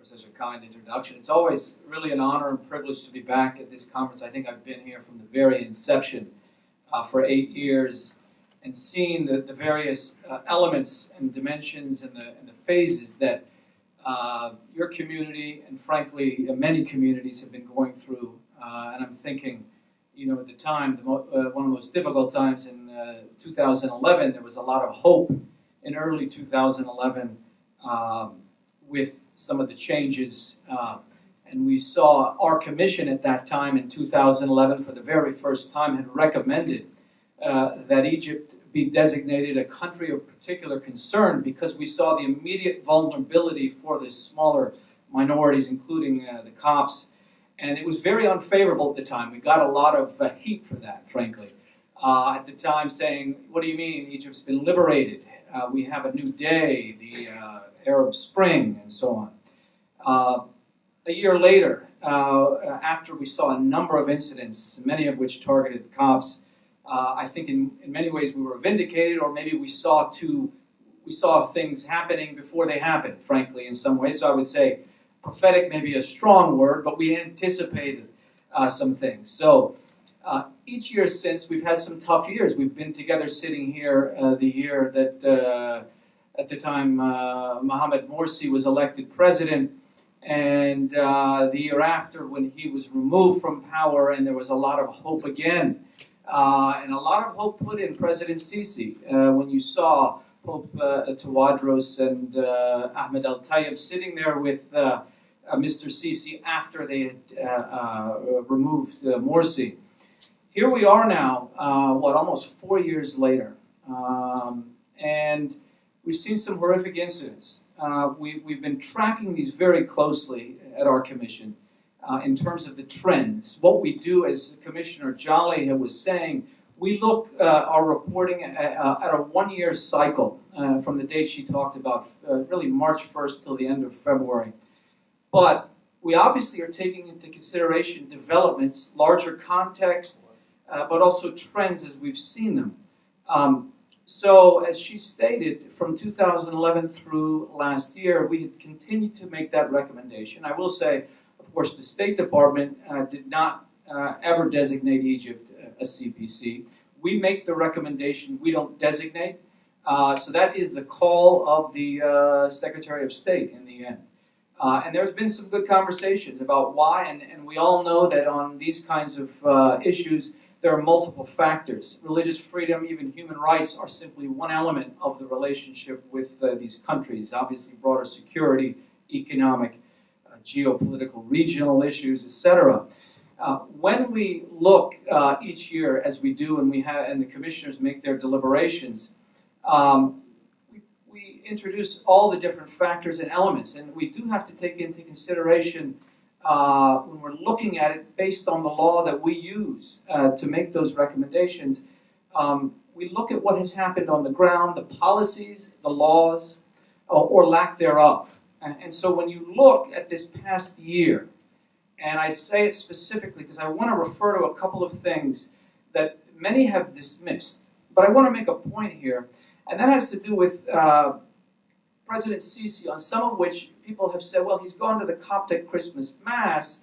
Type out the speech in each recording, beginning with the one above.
for such a kind introduction. It's always really an honor and privilege to be back at this conference. I think I've been here from the very inception for 8 years and seen the various elements and dimensions and the phases that your community and frankly many communities have been going through. And I'm thinking, you know, at the time, one of the most difficult times in 2011, there was a lot of hope in early 2011 with some of the changes. And we saw our commission at that time in 2011 for the very first time had recommended that Egypt be designated a country of particular concern because we saw the immediate vulnerability for the smaller minorities, including the Copts. And it was very unfavorable at the time. We got a lot of heat for that, frankly. At the time saying, what do you mean Egypt's been liberated? We have a new day, the Arab Spring, and so on. A year later, after we saw a number of incidents, many of which targeted Copts, I think in many ways we were vindicated, or maybe we saw things happening before they happened, frankly, in some ways. So I would say prophetic may be a strong word, but we anticipated some things. So each year since, we've had some tough years. We've been together sitting here the year that at the time Mohamed Morsi was elected president, and the year after when he was removed from power, and there was a lot of hope again. And a lot of hope put in President Sisi when you saw Pope Tawadros and Ahmed Al-Tayyib sitting there with Mr. Sisi after they had removed Morsi. Here we are now, almost 4 years later, and we've seen some horrific incidents. We've been tracking these very closely at our commission. In terms of the trends, what we do, as Commissioner Jolly was saying, we look our reporting at a one-year cycle from the date she talked about, really March 1st till the end of February. But we obviously are taking into consideration developments, larger context, but also trends as we've seen them. So as she stated, from 2011 through last year, we had continued to make that recommendation. I will say, of course, the State Department did not ever designate Egypt a CPC. We make the recommendation, we don't designate. So that is the call of the Secretary of State in the end. And there's been some good conversations about why, and we all know that on these kinds of issues, there are multiple factors. Religious freedom, even human rights, are simply one element of the relationship with these countries. Obviously, broader security, economic, geopolitical, regional issues, etc. When we look each year, as we do, and the commissioners make their deliberations, we introduce all the different factors and elements, and we do have to take into consideration when we're looking at it based on the law that we use to make those recommendations. We look at what has happened on the ground, the policies, the laws, or lack thereof. And so when you look at this past year, and I say it specifically because I want to refer to a couple of things that many have dismissed, but I want to make a point here, and that has to do with President Sisi, on some of which people have said, well, he's gone to the Coptic Christmas Mass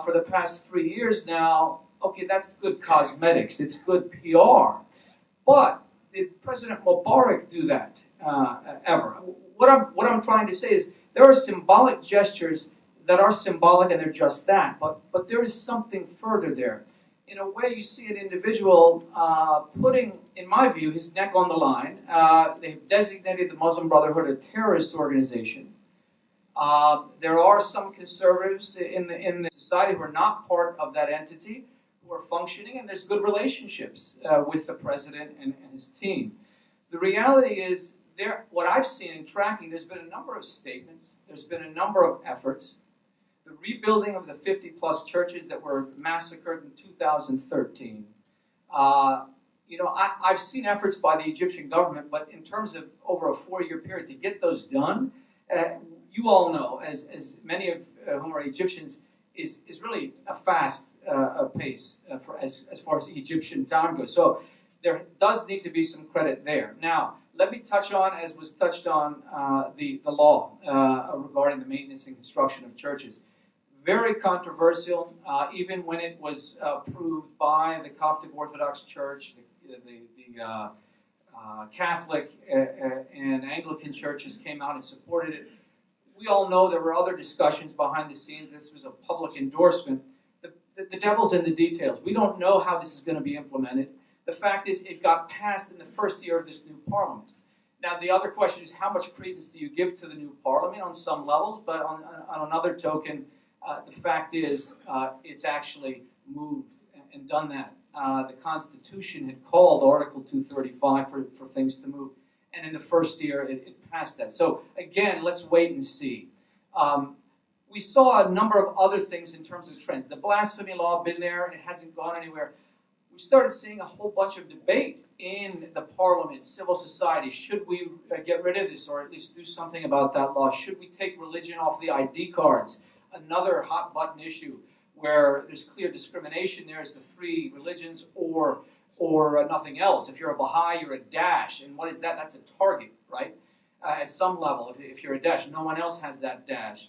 for the past 3 years now. Okay, that's good cosmetics, it's good PR. But did President Mubarak do that ever? What I'm trying to say is there are symbolic gestures that are symbolic, and they're just that. But there is something further there. In a way, you see an individual putting, in my view, his neck on the line. They've designated the Muslim Brotherhood a terrorist organization. There are some conservatives in the society who are not part of that entity, who are functioning, and there's good relationships with the president and his team. The reality is, what I've seen in tracking, there's been a number of statements, there's been a number of efforts. The rebuilding of the 50-plus churches that were massacred in 2013. I've seen efforts by the Egyptian government, but in terms of over a 4-year period to get those done, you all know, as many of whom are Egyptians, is really a fast pace as far as Egyptian time goes. So there does need to be some credit there. Now, Let me touch on, as was touched on, the law regarding the maintenance and construction of churches. Very controversial, even when it was approved by the Coptic Orthodox Church, the Catholic and Anglican churches came out and supported it. We all know there were other discussions behind the scenes. This was a public endorsement. The devil's in the details. We don't know how this is going to be implemented. The fact is, it got passed in the first year of this new parliament. Now, the other question is, how much credence do you give to the new parliament on some levels? But on another token, the fact is, it's actually moved and done that. The Constitution had called Article 235 for things to move. And in the first year, it passed that. So, again, let's wait and see. We saw a number of other things in terms of trends. The blasphemy law, been there, it hasn't gone anywhere. We started seeing a whole bunch of debate in the parliament, civil society. Should we get rid of this, or at least do something about that law? Should we take religion off the ID cards? Another hot button issue where there's clear discrimination there as to three religions or nothing else. If you're a Baha'i, you're a dash. And what is that? That's a target, right? At some level, if you're a dash, no one else has that dash.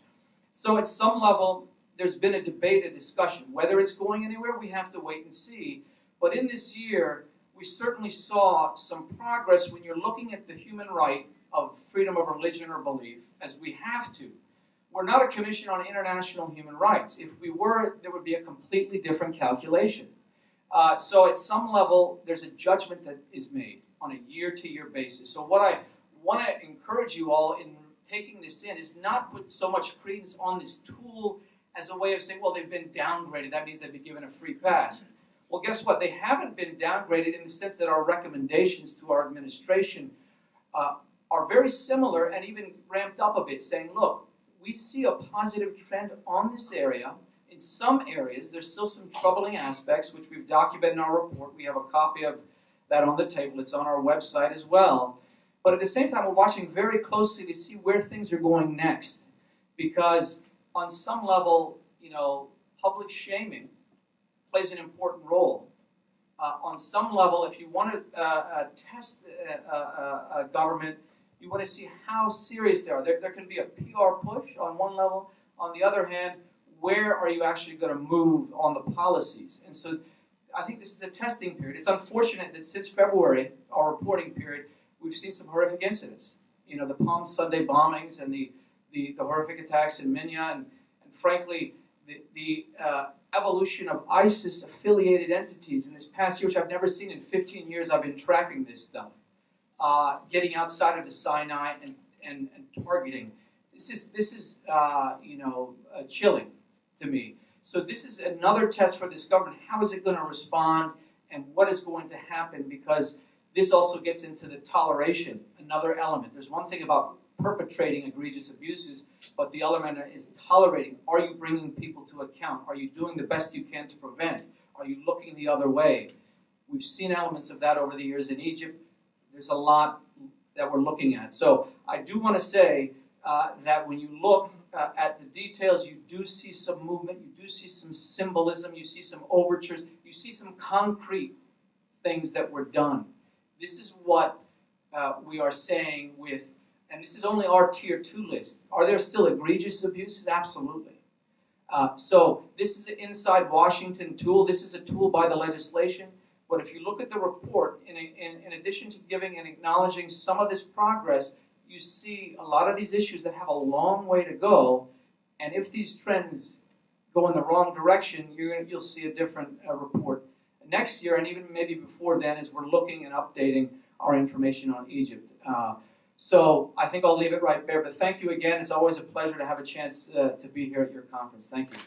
So at some level, there's been a debate, a discussion. Whether it's going anywhere, we have to wait and see. But in this year, we certainly saw some progress when you're looking at the human right of freedom of religion or belief, as we have to. We're not a commission on international human rights. If we were, there would be a completely different calculation. So at some level, there's a judgment that is made on a year-to-year basis. So what I want to encourage you all in taking this in is not put so much credence on this tool as a way of saying, well, they've been downgraded. That means they've been given a free pass. Well, guess what? They haven't been downgraded in the sense that our recommendations to our administration are very similar and even ramped up a bit, saying, look, we see a positive trend on this area. In some areas, there's still some troubling aspects, which we've documented in our report. We have a copy of that on the table. It's on our website as well. But at the same time, we're watching very closely to see where things are going next. Because on some level, public shaming plays an important role. On some level, if you want to test a government, you want to see how serious they are. There can be a PR push on one level. On the other hand, where are you actually going to move on the policies? And so I think this is a testing period. It's unfortunate that since February, our reporting period, we've seen some horrific incidents. The Palm Sunday bombings and the horrific attacks in Minya, and frankly, the evolution of ISIS-affiliated entities in this past year, which I've never seen in 15 years. I've been tracking this stuff. Getting outside of the Sinai and targeting. This is chilling to me. So this is another test for this government. How is it going to respond, and what is going to happen? Because this also gets into the toleration, another element. There's one thing about perpetrating egregious abuses, but the element is tolerating. Are you bringing people to account? Are you doing the best you can to prevent? Are you looking the other way? We've seen elements of that over the years in Egypt. There's a lot that we're looking at. So I do want to say that when you look at the details, you do see some movement, you do see some symbolism, you see some overtures, you see some concrete things that were done. This is what we are saying with, and this is only our Tier 2 list. Are there still egregious abuses? Absolutely. So this is an inside Washington tool. This is a tool by the legislation. But if you look at the report, in addition to giving and acknowledging some of this progress, you see a lot of these issues that have a long way to go. And if these trends go in the wrong direction, you'll see a different report next year, and even maybe before then, as we're looking and updating our information on Egypt. So I think I'll leave it right there. But thank you again. It's always a pleasure to have a chance to be here at your conference. Thank you.